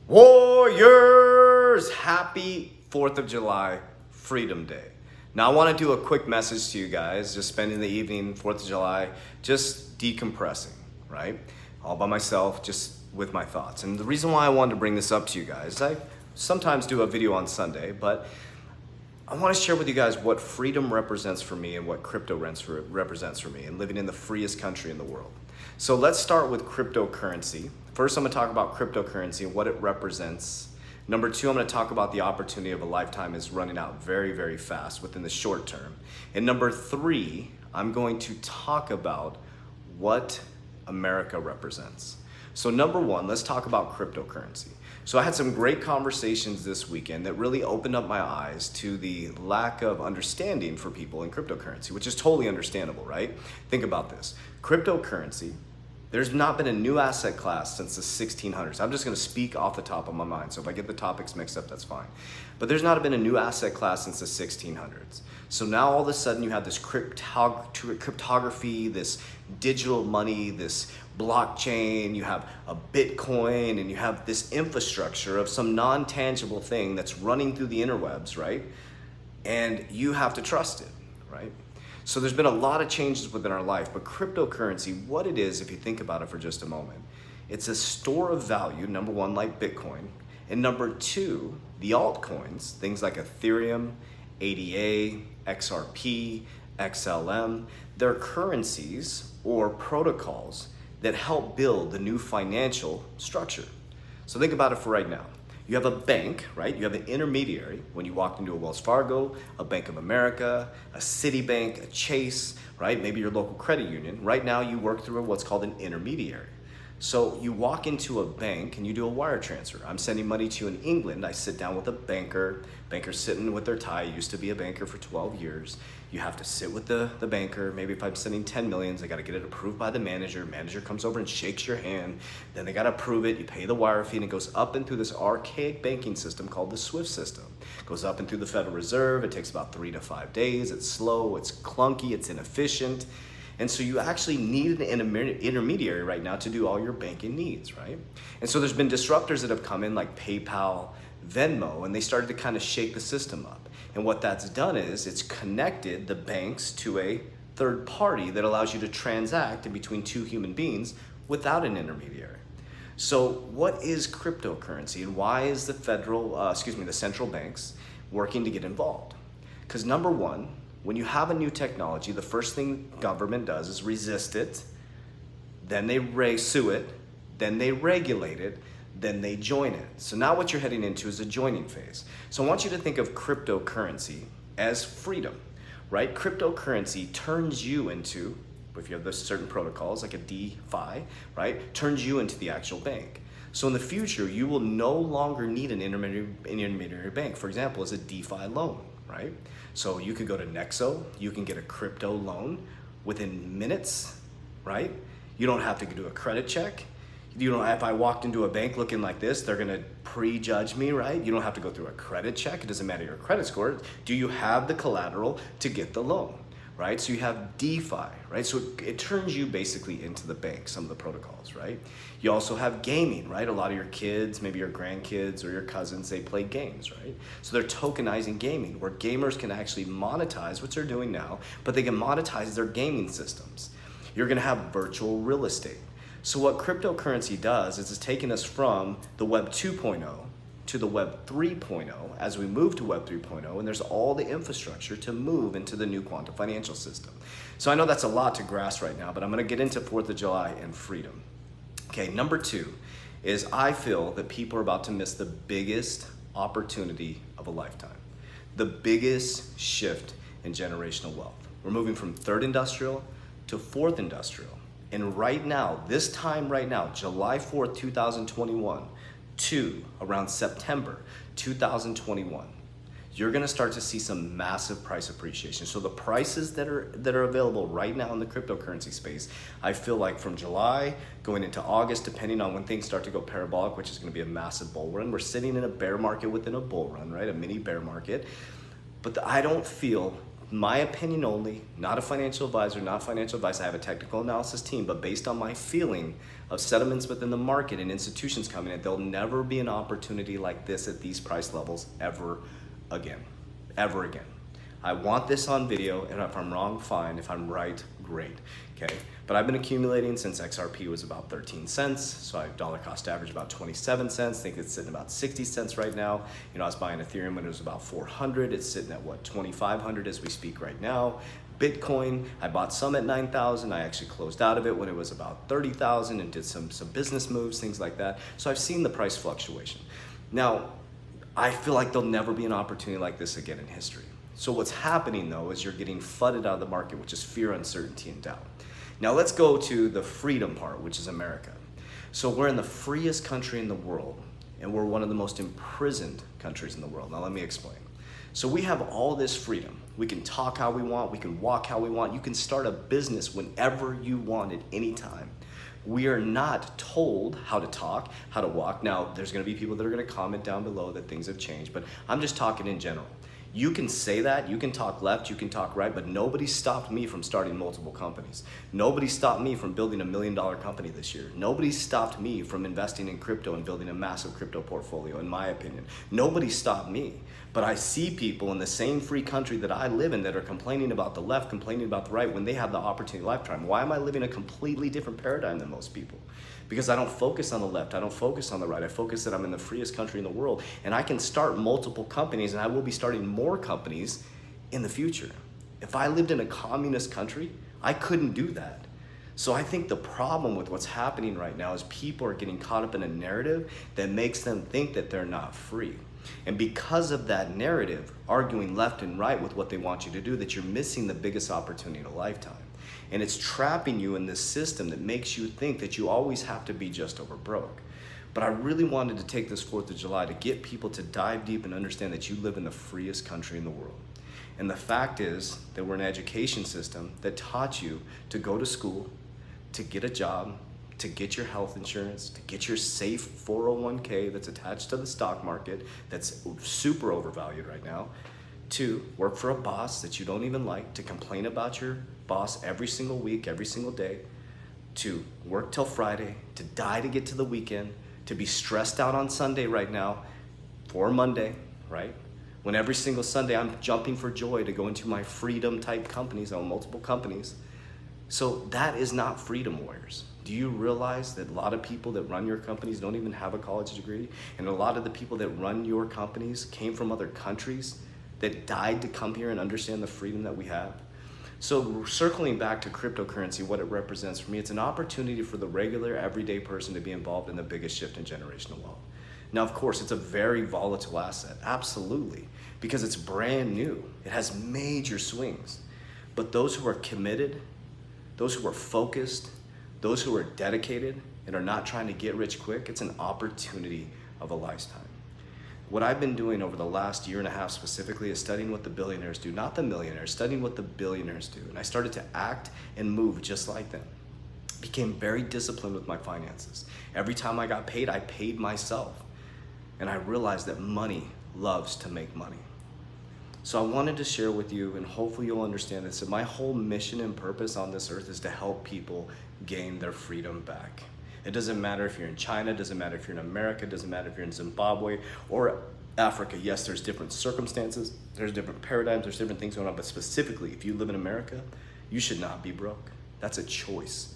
Warriors, happy 4th of July, Freedom Day. Now I want to do a quick message to you guys, just spending the evening, 4th of July, just decompressing, right? All by myself, just with my thoughts. And the reason why I wanted to bring this up to you guys, I sometimes do a video on Sunday, but I want to share with you guys what freedom represents for me and what crypto represents for me and living in the freest country in the world. So let's start with cryptocurrency. First, I'm going to talk about cryptocurrency and what it represents. Number two, I'm going to talk about the opportunity of a lifetime is running out very, very fast within the short term. And number three, I'm going to talk about what America represents. So number one, let's talk about cryptocurrency. So I had some great conversations this weekend that really opened up my eyes to the lack of understanding for people in cryptocurrency, which is totally understandable, right? Think about this. Cryptocurrency, there's not been a new asset class since the 1600s. I'm just going to speak off the top of my mind. So if I get the topics mixed up, that's fine. But there's not been a new asset class since the 1600s. So now all of a sudden you have this cryptography, this digital money, this blockchain, you have a Bitcoin, and you have this infrastructure of some non-tangible thing that's running through the interwebs, right? And you have to trust it, right? So there's been a lot of changes within our life, but cryptocurrency, what it is, if you think about it for just a moment, it's a store of value, number one, like Bitcoin, and number two, the altcoins, things like Ethereum, ADA, XRP, XLM, they're currencies or protocols that help build the new financial structure. So think about it for right now. You have a bank, right? You have an intermediary when you walk into a Wells Fargo, a Bank of America, a Citibank, a Chase, right? Maybe your local credit union. Right now you work through what's called an intermediary. So you walk into a bank and you do a wire transfer. I'm sending money to you in England. I sit down with a banker sitting with their tie, used to be a banker for 12 years. You have to sit with the banker. Maybe if I'm sending 10 millions, I got to get it approved by the manager. Manager comes over and shakes your hand. Then they got to approve it. You pay the wire fee and it goes up and through this archaic banking system called the SWIFT system. It goes up and through the Federal Reserve. It takes about 3 to 5 days. It's slow, it's clunky, it's inefficient. And so you actually need an intermediary right now to do all your banking needs, right? And so there's been disruptors that have come in like PayPal, Venmo, and they started to kind of shake the system up. And what that's done is it's connected the banks to a third party that allows you to transact in between two human beings without an intermediary. So what is cryptocurrency and why is the central banks working to get involved? Because number one, when you have a new technology, the first thing government does is resist it, then they sue it, then they regulate it, then they join it. So now what you're heading into is a joining phase. So I want you to think of cryptocurrency as freedom, right? Cryptocurrency turns you into, if you have the certain protocols like a DeFi, right? Turns you into the actual bank. So in the future, you will no longer need an intermediary bank. For example, as a DeFi loan, right? So you could go to Nexo, you can get a crypto loan within minutes, right? You don't have to do a credit check. If I walked into a bank looking like this, they're gonna prejudge me, right? You don't have to go through a credit check. It doesn't matter your credit score. Do you have the collateral to get the loan, right? So you have DeFi, right? So it turns you basically into the bank, some of the protocols, right? You also have gaming, right? A lot of your kids, maybe your grandkids or your cousins, they play games, right? So they're tokenizing gaming where gamers can actually monetize, which they're doing now, but they can monetize their gaming systems. You're gonna have virtual real estate. So what cryptocurrency does is it's taking us from the Web 2.0 to the Web 3.0 as we move to Web 3.0, and there's all the infrastructure to move into the new quantum financial system. So I know that's a lot to grasp right now, but I'm gonna get into 4th of July and freedom. Okay, number two is I feel that people are about to miss the biggest opportunity of a lifetime, the biggest shift in generational wealth. We're moving from third industrial to fourth industrial. And right now, this time right now, July 4th, 2021 to around September 2021, you're gonna start to see some massive price appreciation. So the prices that are available right now in the cryptocurrency space, I feel like from July going into August, depending on when things start to go parabolic, which is gonna be a massive bull run. We're sitting in a bear market within a bull run, right? A mini bear market. But I don't feel my opinion only, not a financial advisor, not financial advice. I have a technical analysis team, but based on my feeling of settlements within the market and institutions coming in, there'll never be an opportunity like this at these price levels ever again. Ever again. I want this on video, and if I'm wrong, fine. If I'm right, great. Okay, but I've been accumulating since XRP was about 13 cents, so I dollar cost average about 27 cents. I think it's sitting about 60 cents right now. You know, I was buying Ethereum when it was about 400. It's sitting at what, 2,500 as we speak right now. Bitcoin, I bought some at 9,000. I actually closed out of it when it was about 30,000 and did some business moves, things like that. So I've seen the price fluctuation. Now, I feel like there'll never be an opportunity like this again in history. So what's happening though is you're getting flooded out of the market, which is fear, uncertainty, and doubt. Now let's go to the freedom part, which is America. So we're in the freest country in the world, and we're one of the most imprisoned countries in the world. Now let me explain. So we have all this freedom. We can talk how we want, we can walk how we want, you can start a business whenever you want at any time. We are not told how to talk, how to walk. Now, there's gonna be people that are gonna comment down below that things have changed, but I'm just talking in general. You can say that, you can talk left, you can talk right, but nobody stopped me from starting multiple companies. Nobody stopped me from building $1 million company this year. Nobody stopped me from investing in crypto and building a massive crypto portfolio, in my opinion. Nobody stopped me. But I see people in the same free country that I live in that are complaining about the left, complaining about the right when they have the opportunity lifetime. Why am I living a completely different paradigm than most people? Because I don't focus on the left, I don't focus on the right, I focus that I'm in the freest country in the world, and I can start multiple companies, and I will be starting more companies in the future. If I lived in a communist country, I couldn't do that. So I think the problem with what's happening right now is people are getting caught up in a narrative that makes them think that they're not free. And because of that narrative, arguing left and right with what they want you to do, that you're missing the biggest opportunity in a lifetime. And it's trapping you in this system that makes you think that you always have to be just over broke. But I really wanted to take this 4th of July to get people to dive deep and understand that you live in the freest country in the world. And the fact is that we're an education system that taught you to go to school, to get a job, to get your health insurance, to get your safe 401k that's attached to the stock market that's super overvalued right now, to work for a boss that you don't even like, to complain about your boss every single week, every single day, to work till Friday, to die to get to the weekend, to be stressed out on Sunday right now for Monday, right? When every single Sunday I'm jumping for joy to go into my freedom type companies, I own multiple companies. So that is not freedom, warriors. Do you realize that a lot of people that run your companies don't even have a college degree? And a lot of the people that run your companies came from other countries that died to come here and understand the freedom that we have. So circling back to cryptocurrency, what it represents for me, it's an opportunity for the regular everyday person to be involved in the biggest shift in generational wealth. Now, of course, it's a very volatile asset, absolutely, because it's brand new. It has major swings. But those who are committed, those who are focused, those who are dedicated and are not trying to get rich quick, it's an opportunity of a lifetime. What I've been doing over the last year and a half specifically is studying what the billionaires do, not the millionaires, studying what the billionaires do. And I started to act and move just like them. Became very disciplined with my finances. Every time I got paid, I paid myself. And I realized that money loves to make money. So I wanted to share with you, and hopefully you'll understand this, that my whole mission and purpose on this earth is to help people gain their freedom back. It doesn't matter if you're in China, it doesn't matter if you're in America, it doesn't matter if you're in Zimbabwe or Africa. Yes, there's different circumstances, there's different paradigms, there's different things going on, but specifically, if you live in America, you should not be broke. That's a choice.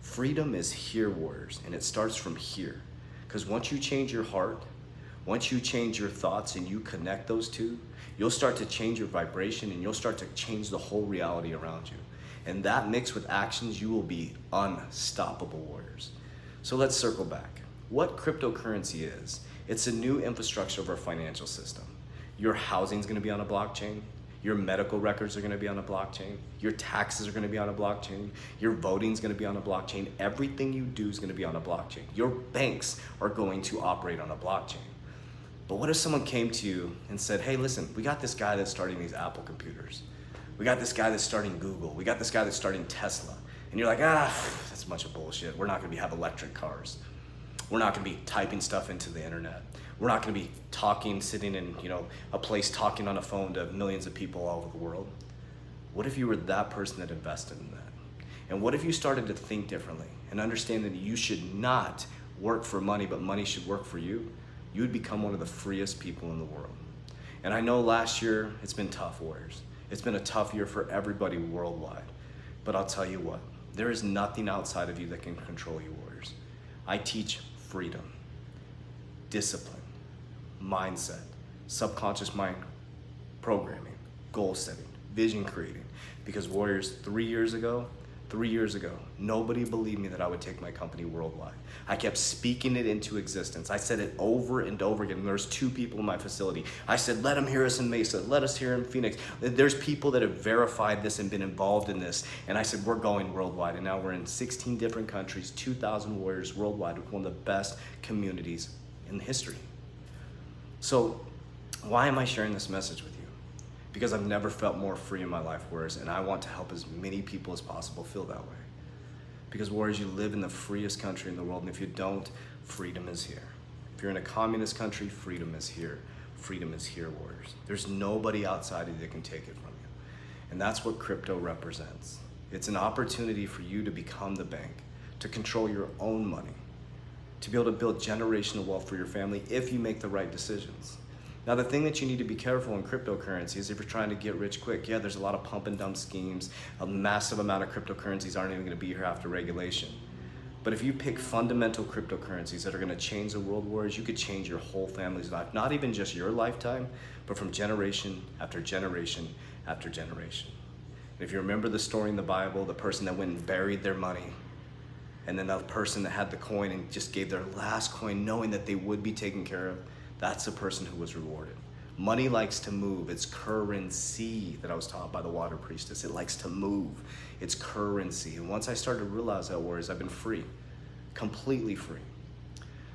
Freedom is here, warriors, and it starts from here. Because once you change your heart, once you change your thoughts and you connect those two, you'll start to change your vibration and you'll start to change the whole reality around you. And that mixed with actions, you will be unstoppable, warriors. So let's circle back. What cryptocurrency is, it's a new infrastructure of our financial system. Your housing is going to be on a blockchain. Your medical records are going to be on a blockchain. Your taxes are going to be on a blockchain. Your voting is going to be on a blockchain. Everything you do is going to be on a blockchain. Your banks are going to operate on a blockchain. But what if someone came to you and said, hey, listen, we got this guy that's starting these Apple computers. We got this guy that's starting Google. We got this guy that's starting Tesla. And you're like, that's a bunch of bullshit. We're not gonna have electric cars. We're not gonna be typing stuff into the internet. We're not gonna be talking, sitting in a place talking on a phone to millions of people all over the world. What if you were that person that invested in that? And what if you started to think differently and understand that you should not work for money, but money should work for you? You would become one of the freest people in the world. And I know last year, it's been tough, Warriors. It's been a tough year for everybody worldwide. But I'll tell you what, there is nothing outside of you that can control you, Warriors. I teach freedom, discipline, mindset, subconscious mind programming, goal setting, vision creating. Because Warriors, 3 years ago, nobody believed me that I would take my company worldwide. I kept speaking it into existence. I said it over and over again. There's 2 people in my facility. I said, let them hear us in Mesa. Let us hear in Phoenix. There's people that have verified this and been involved in this. And I said, we're going worldwide. And now we're in 16 different countries, 2,000 warriors worldwide with one of the best communities in history. So why am I sharing this message with you? Because I've never felt more free in my life, Warriors, and I want to help as many people as possible feel that way. Because, Warriors, you live in the freest country in the world, and if you don't, freedom is here. If you're in a communist country, freedom is here. Freedom is here, Warriors. There's nobody outside of you that can take it from you. And that's what crypto represents. It's an opportunity for you to become the bank, to control your own money, to be able to build generational wealth for your family if you make the right decisions. Now, the thing that you need to be careful in cryptocurrency is if you're trying to get rich quick, yeah, there's a lot of pump and dump schemes. A massive amount of cryptocurrencies aren't even going to be here after regulation. But if you pick fundamental cryptocurrencies that are going to change the world, Warriors, you could change your whole family's life. Not even just your lifetime, but from generation after generation after generation. And if you remember the story in the Bible, the person that went and buried their money, and then the person that had the coin and just gave their last coin knowing that they would be taken care of, that's the person who was rewarded. Money likes to move. It's currency that I was taught by the water priestess. It likes to move. It's currency. And once I started to realize that, Warriors, I've been free, completely free.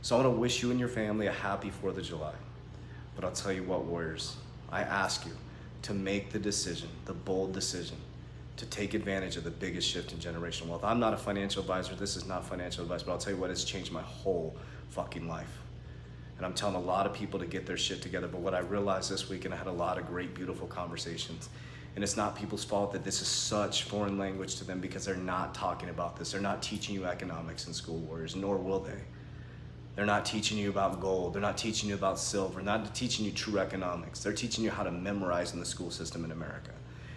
So I want to wish you and your family a happy 4th of July. But I'll tell you what, Warriors, I ask you to make the decision, the bold decision, to take advantage of the biggest shift in generational wealth. I'm not a financial advisor. This is not financial advice, but I'll tell you what, it's changed my whole fucking life. And I'm telling a lot of people to get their shit together. But what I realized this week, and I had a lot of great, beautiful conversations, and it's not people's fault that this is such foreign language to them because they're not talking about this. They're not teaching you economics in school, Warriors, nor will they. They're not teaching you about gold. They're not teaching you about silver. They're not teaching you true economics. They're teaching you how to memorize in the school system in America.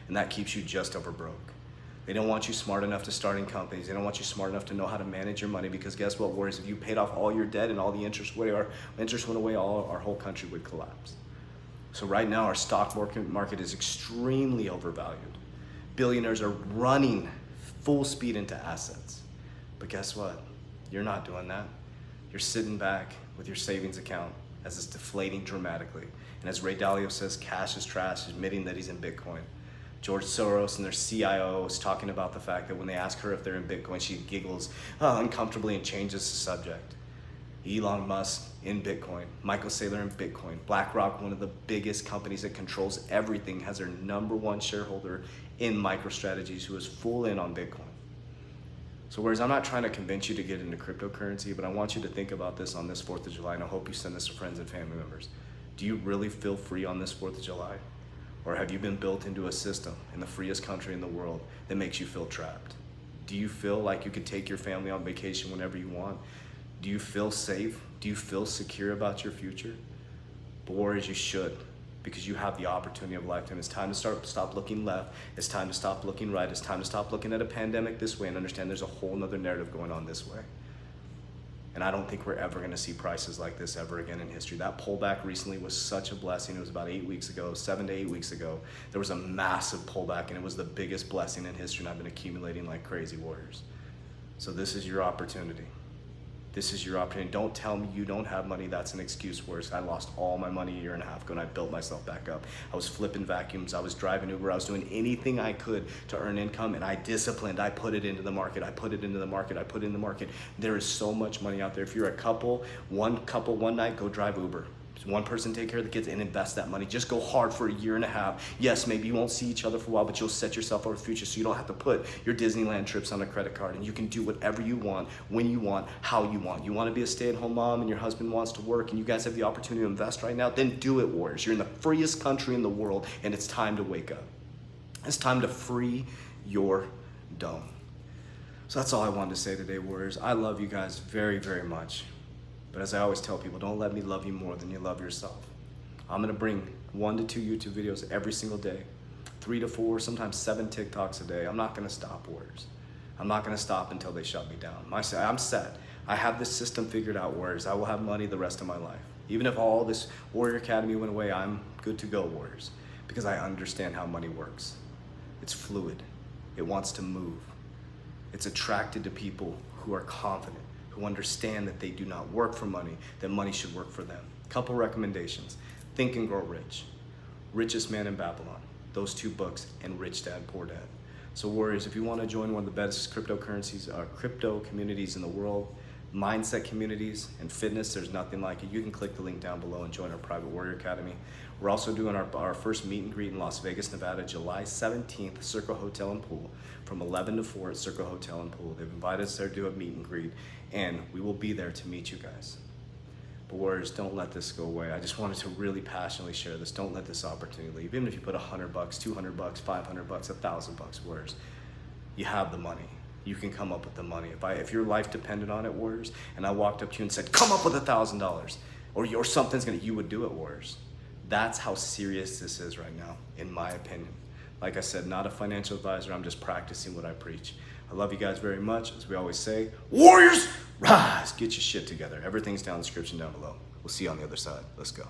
And that keeps you just over broke. They don't want you smart enough to start in companies. They don't want you smart enough to know how to manage your money because guess what, Warriors? If you paid off all your debt and all the interest went away, our whole country would collapse. So right now, our stock market is extremely overvalued. Billionaires are running full speed into assets. But guess what? You're not doing that. You're sitting back with your savings account as it's deflating dramatically. And as Ray Dalio says, cash is trash, admitting that he's in Bitcoin. George Soros and their CIO is talking about the fact that when they ask her if they're in Bitcoin, she giggles uncomfortably and changes the subject. Elon Musk in Bitcoin, Michael Saylor in Bitcoin, BlackRock, one of the biggest companies that controls everything, has their #1 shareholder in MicroStrategies who is full in on Bitcoin. So whereas I'm not trying to convince you to get into cryptocurrency, but I want you to think about this on this 4th of July, and I hope you send this to friends and family members. Do you really feel free on this 4th of July? Or have you been built into a system in the freest country in the world that makes you feel trapped? Do you feel like you could take your family on vacation whenever you want? Do you feel safe? Do you feel secure about your future? But Warriors, you should, because you have the opportunity of a lifetime. It's time to stop looking left. It's time to stop looking right. It's time to stop looking at a pandemic this way and understand there's a whole nother narrative going on this way. And I don't think we're ever going to see prices like this ever again in history. That pullback recently was such a blessing. It was about 8 weeks ago, 7 to 8 weeks ago. There was a massive pullback, and it was the biggest blessing in history, and I've been accumulating like crazy, Warriors. So this is your opportunity. This is your opportunity. Don't tell me you don't have money. That's an excuse, Warriors. I lost all my money a year and a half ago, and I built myself back up. I was flipping vacuums. I was driving Uber. I was doing anything I could to earn income, and I disciplined. I put it into the market. I put it into the market. I put it in the market. There is so much money out there. If you're a couple, one night, go drive Uber. One person take care of the kids and invest that money. Just go hard for a year and a half. Yes, maybe you won't see each other for a while, but you'll set yourself up for the future so you don't have to put your Disneyland trips on a credit card, and you can do whatever you want, when you want, how you want. You want to be a stay-at-home mom and your husband wants to work and you guys have the opportunity to invest right now, then do it, Warriors. You're in the freest country in the world and it's time to wake up. It's time to free your dome. So that's all I wanted to say today, Warriors. I love you guys very, very much. But as I always tell people, don't let me love you more than you love yourself. I'm gonna bring 1 to 2 YouTube videos every single day, 3 to 4, sometimes 7 TikToks a day. I'm not gonna stop, Warriors. I'm not gonna stop until they shut me down. I'm set. I have this system figured out, Warriors. I will have money the rest of my life. Even if all this Warrior Academy went away, I'm good to go, Warriors, because I understand how money works. It's fluid. It wants to move. It's attracted to people who are confident, who understand that they do not work for money, that money should work for them. Couple recommendations. Think and Grow Rich. Richest Man in Babylon. Those 2 books, and Rich Dad, Poor Dad. So Warriors, if you want to join one of the best cryptocurrencies, crypto communities in the world, mindset communities, and fitness, there's nothing like it. You can click the link down below and join our private Warrior Academy. We're also doing our first meet and greet in Las Vegas, Nevada, July 17th, Circle Hotel and Pool, from 11 to 4 at Circle Hotel and Pool. They've invited us there to do a meet and greet, and we will be there to meet you guys. But Warriors, don't let this go away. I just wanted to really passionately share this. Don't let this opportunity leave. Even if you put $100, $200, $500, $1,000, Warriors, you have the money. You can come up with the money. If your life depended on it, Warriors, and I walked up to you and said, come up with $1,000, or something's gonna, you would do it, Warriors. That's how serious this is right now, in my opinion. Like I said, not a financial advisor. I'm just practicing what I preach. I love you guys very much. As we always say, Warriors, rise, get your shit together. Everything's down in the description down below. We'll see you on the other side. Let's go.